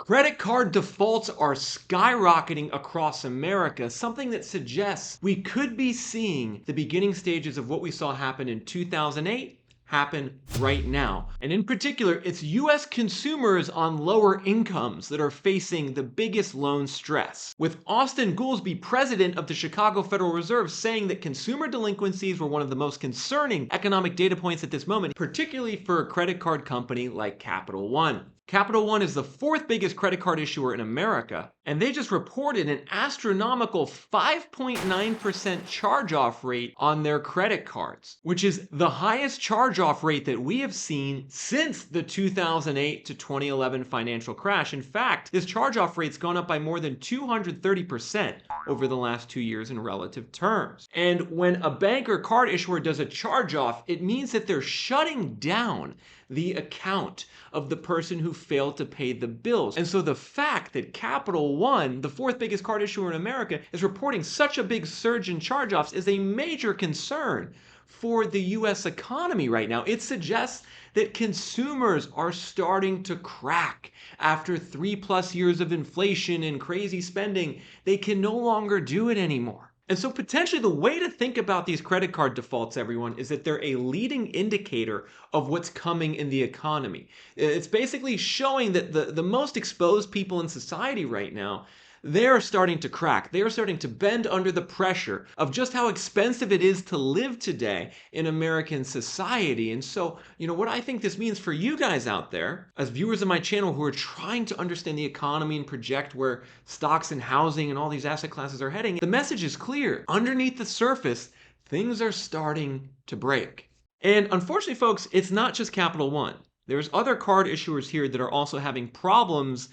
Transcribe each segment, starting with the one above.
Credit card defaults are skyrocketing across America, something that suggests we could be seeing the beginning stages of what we saw happen in 2008 happen right now. And in particular, it's US consumers on lower incomes that are facing the biggest loan stress. With Austin Goolsbee, president of the Chicago Federal Reserve, saying that consumer delinquencies were one of the most concerning economic data points at this moment, particularly for a credit card company like Capital One. Capital One is the fourth biggest credit card issuer in America, and they just reported an astronomical 5.9% charge-off rate on their credit cards, which is the highest charge-off rate that we have seen since the 2008 to 2011 financial crash. In fact, this charge-off rate's gone up by more than 230% over the last 2 years in relative terms. And when a bank or card issuer does a charge-off, it means that they're shutting down the account of the person who failed to pay the bills. And so the fact that Capital One, the fourth biggest card issuer in America, is reporting such a big surge in charge-offs is a major concern for the US economy right now. It suggests that consumers are starting to crack. After 3+ years of inflation and crazy spending, they can no longer do it anymore. And so potentially the way to think about these credit card defaults, everyone, is that they're a leading indicator of what's coming in the economy. It's basically showing that the most exposed people in society right now, they're starting to crack. They are starting to bend under the pressure of just how expensive it is to live today in American society. And so, what I think this means for you guys out there, as viewers of my channel who are trying to understand the economy and project where stocks and housing and all these asset classes are heading, the message is clear. Underneath the surface, things are starting to break. And unfortunately, folks, it's not just Capital One. There's other card issuers here that are also having problems,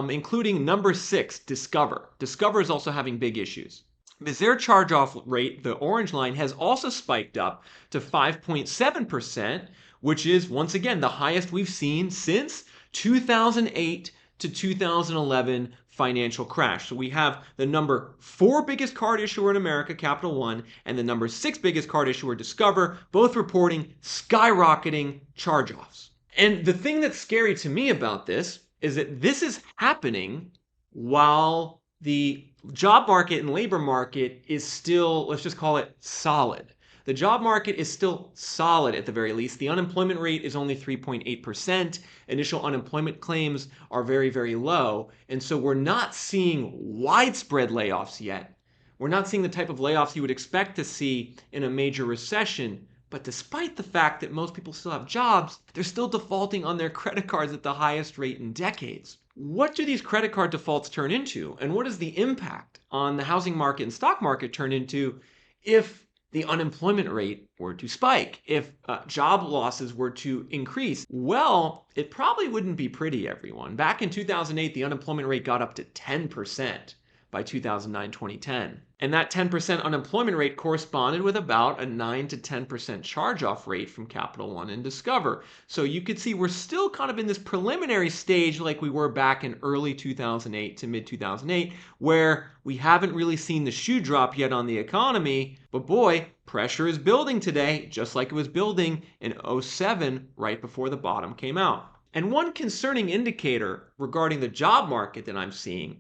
including number 6, Discover. Discover is also having big issues. Because their charge-off rate, the orange line, has also spiked up to 5.7%, which is, once again, the highest we've seen since 2008 to 2011 financial crash. So we have the number 4 biggest card issuer in America, Capital One, and the number 6 biggest card issuer, Discover, both reporting skyrocketing charge-offs. And the thing that's scary to me about this is that this is happening while the job market and labor market is still, let's just call it solid. The job market is still solid at the very least. The unemployment rate is only 3.8%. Initial unemployment claims are very, very low. And so we're not seeing widespread layoffs yet. We're not seeing the type of layoffs you would expect to see in a major recession. But despite the fact that most people still have jobs, they're still defaulting on their credit cards at the highest rate in decades. What do these credit card defaults turn into? And what does the impact on the housing market and stock market turn into if the unemployment rate were to spike, if job losses were to increase? Well, it probably wouldn't be pretty, everyone. Back in 2008, the unemployment rate got up to 10% by 2009-2010. And that 10% unemployment rate corresponded with about a 9 to 10% charge-off rate from Capital One and Discover. So you could see we're still kind of in this preliminary stage like we were back in early 2008 to mid-2008, where we haven't really seen the shoe drop yet on the economy. But boy, pressure is building today, just like it was building in 2007, right before the bottom came out. And one concerning indicator regarding the job market that I'm seeing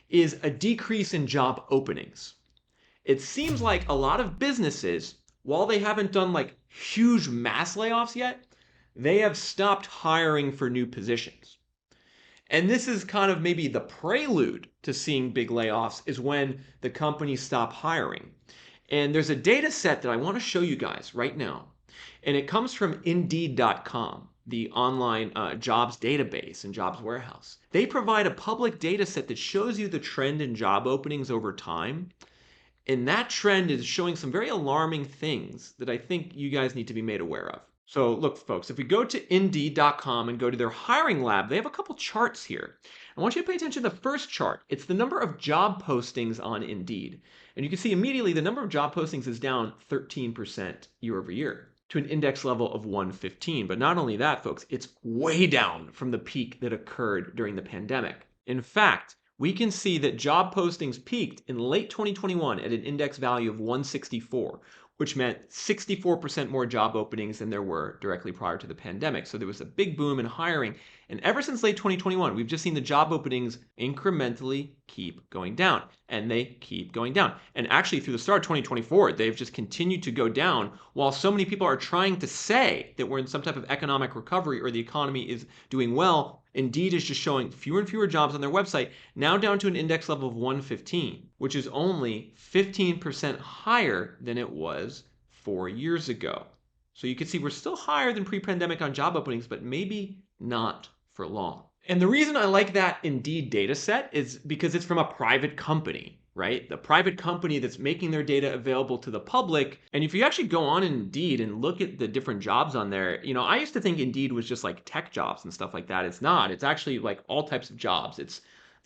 is a decrease in job openings. It seems like a lot of businesses, while they haven't done like huge mass layoffs yet, they have stopped hiring for new positions. And this is kind of maybe the prelude to seeing big layoffs, is when the companies stop hiring. And there's a data set that I want to show you guys right now. And it comes from Indeed.com, the online jobs database and jobs warehouse. They provide a public data set that shows you the trend in job openings over time. And that trend is showing some very alarming things that I think you guys need to be made aware of. So look, folks, if we go to Indeed.com and go to their hiring lab, they have a couple charts here. I want you to pay attention to the first chart. It's the number of job postings on Indeed. And you can see immediately the number of job postings is down 13% year over year to an index level of 115. But not only that, folks, it's way down from the peak that occurred during the pandemic. In fact, we can see that job postings peaked in late 2021 at an index value of 164, which meant 64% more job openings than there were directly prior to the pandemic. So there was a big boom in hiring. And ever since late 2021, we've just seen the job openings incrementally keep going down. And they keep going down. And actually, through the start of 2024, they've just continued to go down while so many people are trying to say that we're in some type of economic recovery or the economy is doing well. Indeed is just showing fewer and fewer jobs on their website, now down to an index level of 115, which is only 15% higher than it was 4 years ago. So you can see we're still higher than pre-pandemic on job openings, but maybe not for long. And the reason I like that Indeed data set is because it's from a private company, right? The private company that's making their data available to the public. And if you actually go on Indeed and look at the different jobs on there, I used to think Indeed was just like tech jobs and stuff like that. It's not. It's actually like all types of jobs. It's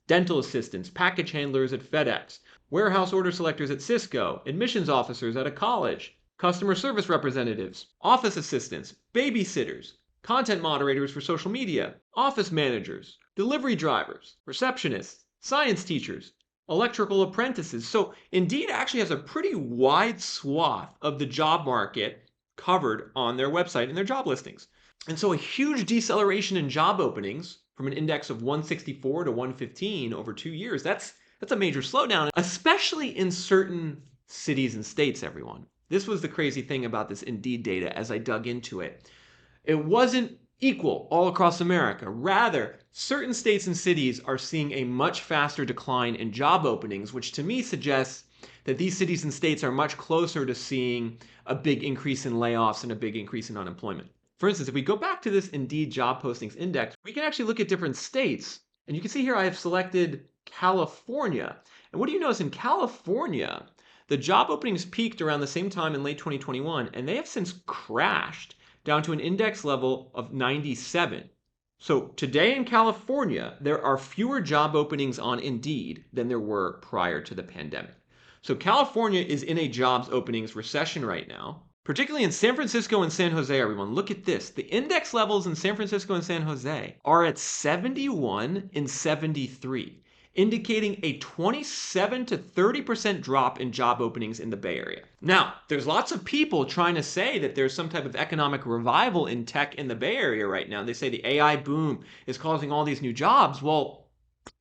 dental assistants, package handlers at FedEx, warehouse order selectors at Cisco, admissions officers at a college, customer service representatives, office assistants, babysitters, content moderators for social media, office managers, delivery drivers, receptionists, science teachers, electrical apprentices. So Indeed actually has a pretty wide swath of the job market covered on their website and their job listings. And so a huge deceleration in job openings from an index of 164 to 115 over 2 years, that's a major slowdown, especially in certain cities and states, everyone. This was the crazy thing about this Indeed data as I dug into it. It wasn't equal all across America. Rather, certain states and cities are seeing a much faster decline in job openings, which to me suggests that these cities and states are much closer to seeing a big increase in layoffs and a big increase in unemployment. For instance, if we go back to this Indeed job postings index, we can actually look at different states. And you can see here I have selected California. And what do you notice in California? The job openings peaked around the same time in late 2021, and they have since crashed down to an index level of 97. So today in California, there are fewer job openings on Indeed than there were prior to the pandemic. So California is in a jobs openings recession right now, particularly in San Francisco and San Jose, everyone. Look at this. The index levels in San Francisco and San Jose are at 71 and 73, indicating a 27 to 30% drop in job openings in the Bay Area. Now, there's lots of people trying to say that there's some type of economic revival in tech in the Bay Area right now. They say the AI boom is causing all these new jobs. Well,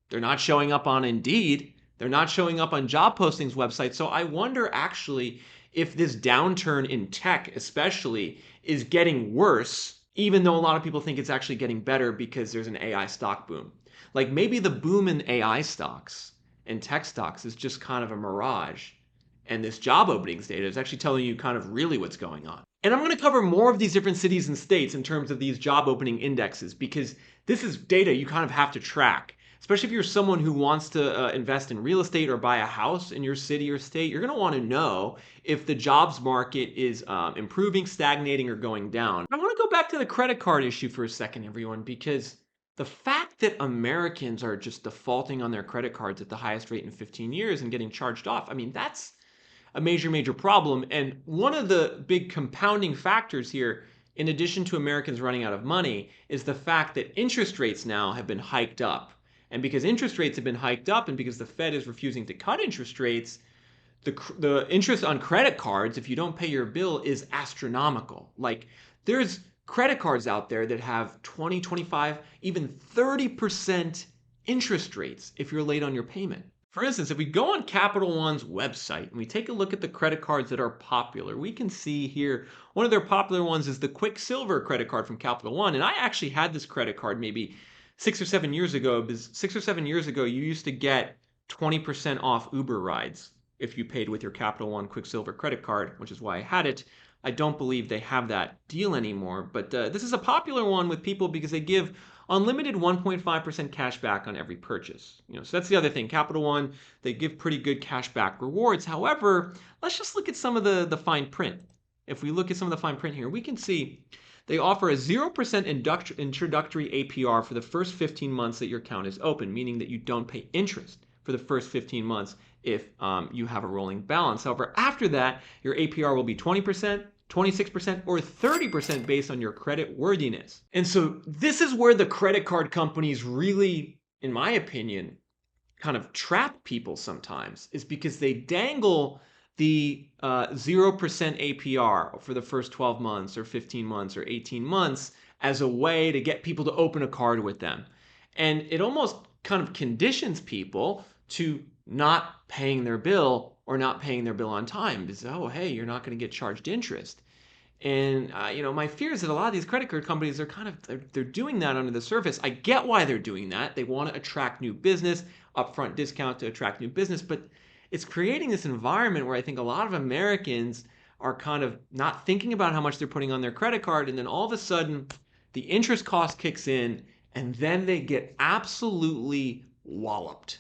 they're not showing up on Indeed. They're not showing up on job postings websites. So I wonder actually if this downturn in tech especially is getting worse, even though a lot of people think it's actually getting better because there's an AI stock boom. Like maybe the boom in AI stocks and tech stocks is just kind of a mirage. And this job openings data is actually telling you kind of really what's going on. And I'm going to cover more of these different cities and states in terms of these job opening indexes because this is data you kind of have to track. Especially if you're someone who wants to invest in real estate or buy a house in your city or state, you're going to want to know if the jobs market is improving, stagnating, or going down. I want to go back to the credit card issue for a second, everyone, because the fact that Americans are just defaulting on their credit cards at the highest rate in 15 years and getting charged off, I mean, that's a major, major problem. And one of the big compounding factors here, in addition to Americans running out of money, is the fact that interest rates now have been hiked up. And because interest rates have been hiked up and because the Fed is refusing to cut interest rates, the interest on credit cards, if you don't pay your bill, is astronomical. Like there's credit cards out there that have 20, 25, even 30% interest rates if you're late on your payment. For instance, if we go on Capital One's website and we take a look at the credit cards that are popular, we can see here one of their popular ones is the Quicksilver credit card from Capital One. And I actually had this credit card maybe 6 or 7 years ago, because 6 or 7 years ago, you used to get 20% off Uber rides if you paid with your Capital One Quicksilver credit card, which is why I had it. I don't believe they have that deal anymore, but this is a popular one with people because they give unlimited 1.5% cash back on every purchase. So that's the other thing. Capital One, they give pretty good cash back rewards. However, let's just look at some of the fine print. If we look at some of the fine print here, we can see they offer a 0% introductory APR for the first 15 months that your account is open, meaning that you don't pay interest for the first 15 months if you have a rolling balance. However, after that, your APR will be 20%, 26%, or 30% based on your credit worthiness. And so this is where the credit card companies really, in my opinion, kind of trap people sometimes, is because they dangle the 0% APR for the first 12 months or 15 months or 18 months as a way to get people to open a card with them. And it almost kind of conditions people to not paying their bill or not paying their bill on time because, oh, hey, you're not going to get charged interest. And my fear is that a lot of these credit card companies are they're doing that under the surface. I get why they're doing that. They want to attract new business, upfront discount to attract new business, but it's creating this environment where I think a lot of Americans are kind of not thinking about how much they're putting on their credit card, and then all of a sudden the interest cost kicks in, and then they get absolutely walloped.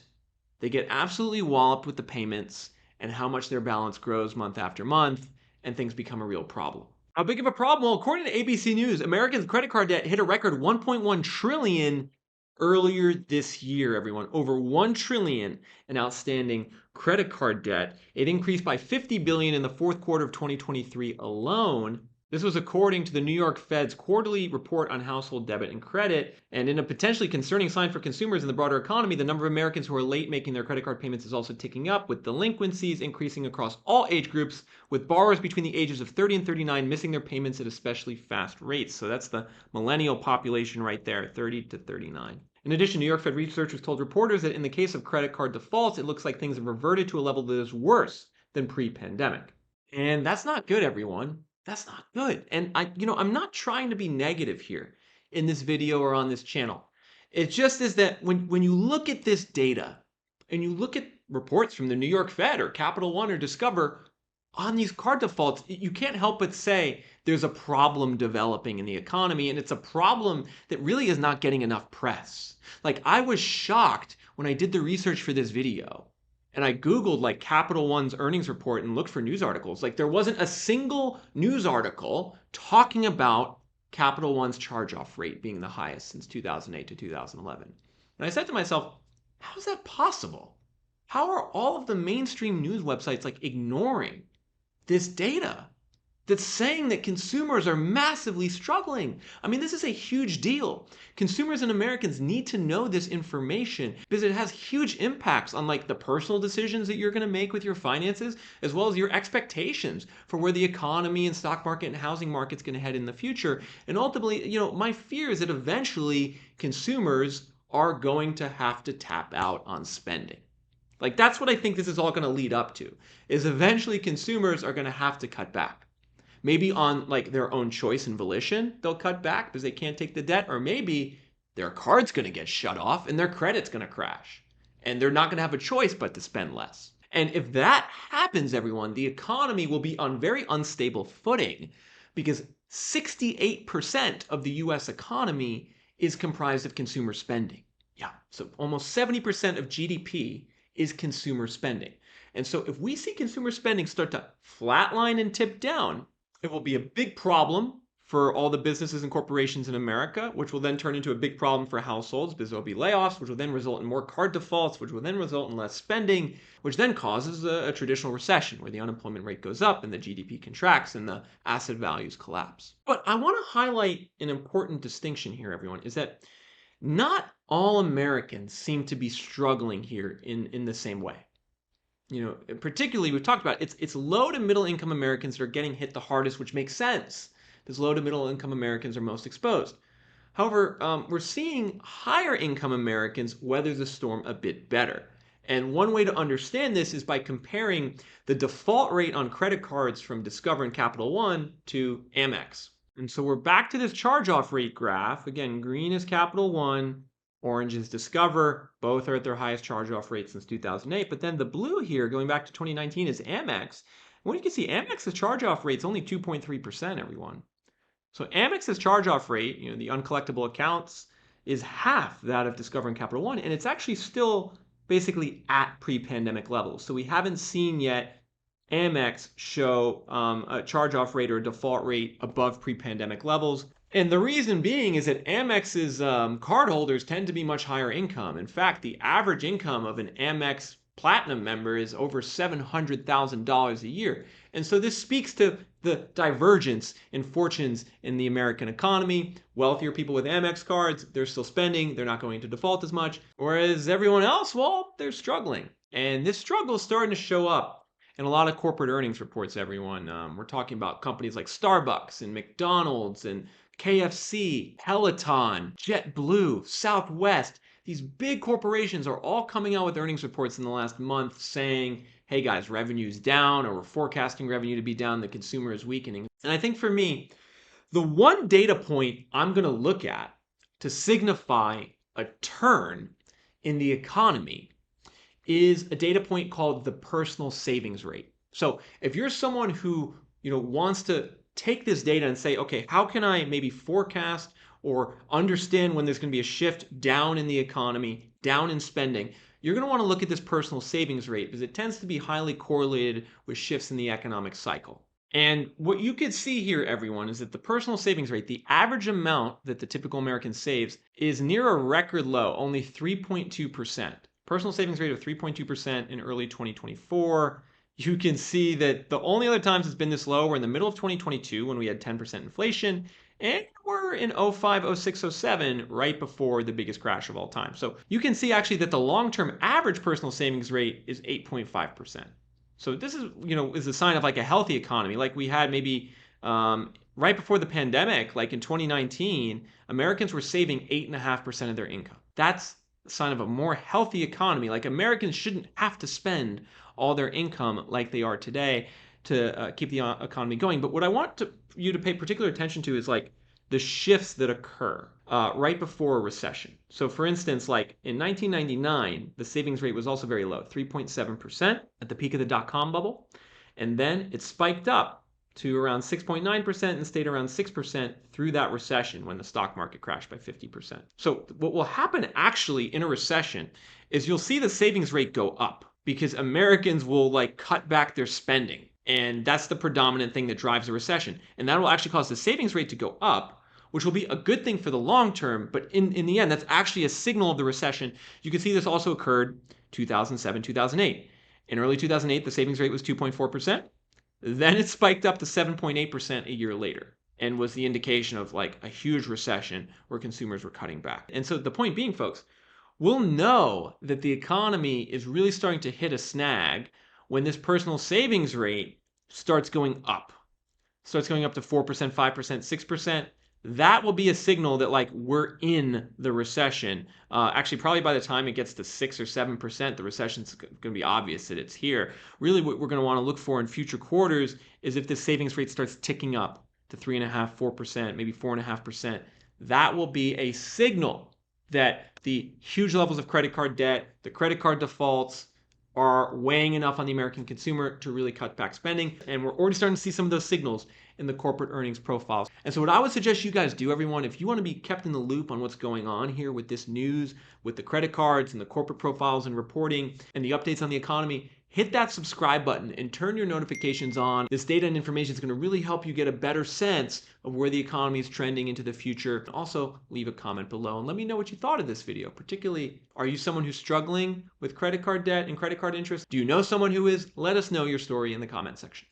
They get absolutely walloped with the payments and how much their balance grows month after month, and things become a real problem. How big of a problem? Well, according to ABC News, Americans' credit card debt hit a record 1.1 trillion earlier this year, everyone. Over 1 trillion in outstanding credit card debt. It increased by 50 billion in the fourth quarter of 2023 alone. This was according to the New York Fed's quarterly report on household debit and credit. And in a potentially concerning sign for consumers in the broader economy, the number of Americans who are late making their credit card payments is also ticking up, with delinquencies increasing across all age groups, with borrowers between the ages of 30 and 39 missing their payments at especially fast rates. So that's the millennial population right there, 30 to 39. In addition, New York Fed researchers told reporters that in the case of credit card defaults, it looks like things have reverted to a level that is worse than pre-pandemic. And that's not good, everyone. That's not good. And I'm not trying to be negative here in this video or on this channel. It just is that when you look at this data and you look at reports from the New York Fed or Capital One or Discover on these card defaults, you can't help but say there's a problem developing in the economy, and it's a problem that really is not getting enough press. Like, I was shocked when I did the research for this video and I Googled like Capital One's earnings report and looked for news articles. Like, there wasn't a single news article talking about Capital One's charge-off rate being the highest since 2008 to 2011. And I said to myself, how is that possible? How are all of the mainstream news websites like ignoring this data that's saying that consumers are massively struggling? I mean, this is a huge deal. Consumers and Americans need to know this information because it has huge impacts on like the personal decisions that you're going to make with your finances, as well as your expectations for where the economy and stock market and housing market's going to head in the future. And ultimately, my fear is that eventually consumers are going to have to tap out on spending. Like, that's what I think this is all going to lead up to, is eventually consumers are going to have to cut back. Maybe on like their own choice and volition, they'll cut back because they can't take the debt, or maybe their card's going to get shut off and their credit's going to crash and they're not going to have a choice but to spend less. And if that happens, everyone, the economy will be on very unstable footing because 68% of the US economy is comprised of consumer spending. Yeah, so almost 70% of GDP is consumer spending. And so if we see consumer spending start to flatline and tip down, it will be a big problem for all the businesses and corporations in America, which will then turn into a big problem for households because there'll be layoffs, which will then result in more card defaults, which will then result in less spending, which then causes a traditional recession where the unemployment rate goes up and the GDP contracts and the asset values collapse. But I want to highlight an important distinction here, everyone, is that not all Americans seem to be struggling here in the same way. Particularly, we've talked about it's low to middle income Americans that are getting hit the hardest, which makes sense because low to middle income Americans are most exposed. However, we're seeing higher income Americans weather the storm a bit better. And one way to understand this is by comparing the default rate on credit cards from Discover and Capital One to AMEX. And so we're back to this charge-off rate graph. Again, green is Capital One, orange is Discover. Both are at their highest charge-off rate since 2008. But then the blue here, going back to 2019, is AMEX. And what you can see, AMEX's charge-off rate is only 2.3%, everyone. So AMEX's charge-off rate, the uncollectible accounts, is half that of Discover and Capital One. And it's actually still basically at pre-pandemic levels. So we haven't seen yet AMEX show a charge-off rate or a default rate above pre-pandemic levels. And the reason being is that Amex's cardholders tend to be much higher income. In fact, the average income of an Amex Platinum member is over $700,000 a year. And so this speaks to the divergence in fortunes in the American economy. Wealthier people with Amex cards, they're still spending, they're not going to default as much. Whereas everyone else, well, they're struggling. And this struggle is starting to show up and a lot of corporate earnings reports, everyone. We're talking about companies like Starbucks and McDonald's and KFC, Peloton, JetBlue, Southwest. These big corporations are all coming out with earnings reports in the last month saying, hey guys, revenue's down, or we're forecasting revenue to be down, the consumer is weakening. And I think for me, the one data point I'm going to look at to signify a turn in the economy is a data point called the personal savings rate. So if you're someone who wants to take this data and say, okay, how can I maybe forecast or understand when there's going to be a shift down in the economy, down in spending, you're going to want to look at this personal savings rate because it tends to be highly correlated with shifts in the economic cycle. And what you could see here, everyone, is that the personal savings rate, the average amount that the typical American saves, is near a record low, only 3.2%. Personal savings rate of 3.2% in early 2024. You can see that the only other times it's been this low were in the middle of 2022 when we had 10% inflation, and we're in 05, 06, 07, right before the biggest crash of all time. So you can see actually that the long-term average personal savings rate is 8.5%. So this is a sign of like a healthy economy, like we had maybe right before the pandemic, like in 2019, Americans were saving 8.5% of their income. That's a sign of a more healthy economy. Like Americans shouldn't have to spend all their income like they are today to keep the economy going. But what I want you to pay particular attention to is like the shifts that occur right before a recession. So for instance, like in 1999, the savings rate was also very low, 3.7% at the peak of the dot-com bubble. And then it spiked up to around 6.9% and stayed around 6% through that recession when the stock market crashed by 50%. So what will happen actually in a recession is you'll see the savings rate go up because Americans will like cut back their spending. And that's the predominant thing that drives a recession. And that will actually cause the savings rate to go up, which will be a good thing for the long term. But in the end, that's actually a signal of the recession. You can see this also occurred 2007, 2008. In early 2008, the savings rate was 2.4%. Then it spiked up to 7.8% a year later and was the indication of like a huge recession where consumers were cutting back. And so the point being, folks, we'll know that the economy is really starting to hit a snag when this personal savings rate starts going up to 4%, 5%, 6%. That will be a signal that like we're in the recession. Actually, probably by the time it gets to 6 or 7%, the recession's going to be obvious that it's here. Really, what we're going to want to look for in future quarters is if the savings rate starts ticking up to 3.5%, 4%, maybe 4.5%. That will be a signal that the huge levels of credit card debt, the credit card defaults, are weighing enough on the American consumer to really cut back spending. And we're already starting to see some of those signals in the corporate earnings profiles. And so what I would suggest you guys do, everyone, if you want to be kept in the loop on what's going on here with this news, with the credit cards and the corporate profiles and reporting and the updates on the economy, hit that subscribe button and turn your notifications on. This data and information is going to really help you get a better sense of where the economy is trending into the future. Also, leave a comment below and let me know what you thought of this video. Particularly, are you someone who's struggling with credit card debt and credit card interest? Do you know someone who is? Let us know your story in the comment section.